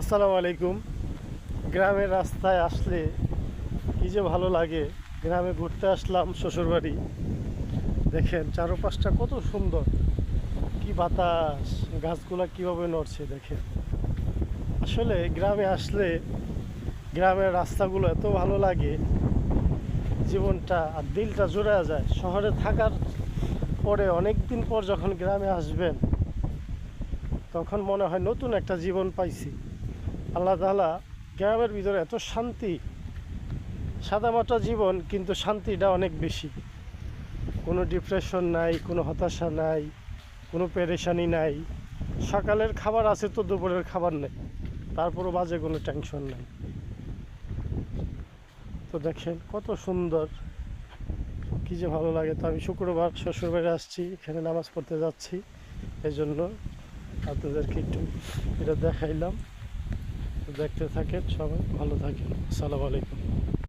আসসালামু আলাইকুম। গ্রামের রাস্তায় আসলে কী যে ভালো লাগে। গ্রামে ঘুরতে আসলাম শ্বশুরবাড়ি। দেখেন চারপাশটা কত সুন্দর, কি বাতাস, গাছগুলা কীভাবে নড়ছে দেখেন। আসলে গ্রামে আসলে গ্রামের রাস্তাগুলো এত ভালো লাগে, জীবনটা আর দিলটা জুড়ে যায়। শহরে থাকার পরে অনেক দিন পর যখন গ্রামে আসবেন তখন মনে হয় নতুন একটা জীবন পাইছি। আল্লাহ তাআলা গ্রামের ভিতরে এত শান্তি, সাদামাটা জীবন কিন্তু শান্তিটা অনেক বেশি। কোনো ডিপ্রেশন নাই, কোনো হতাশা নাই, কোনো পেরেশানি নাই। সকালের খাবার আছে তো দুপুরের খাবার নেই, তারপরও বাজে কোনো টেনশন নাই। তো দেখেন কত সুন্দর, কী যে ভালো লাগে। তো আমি শুক্রবার শ্বশুরবাড়ি আসছি, এখানে নামাজ পড়তে যাচ্ছি, এই জন্য আপনাদেরকে একটু এটা দেখাইলাম। দেখতে থাকেন, সবাই ভালো থাকেন। আসসালামু আলাইকুম।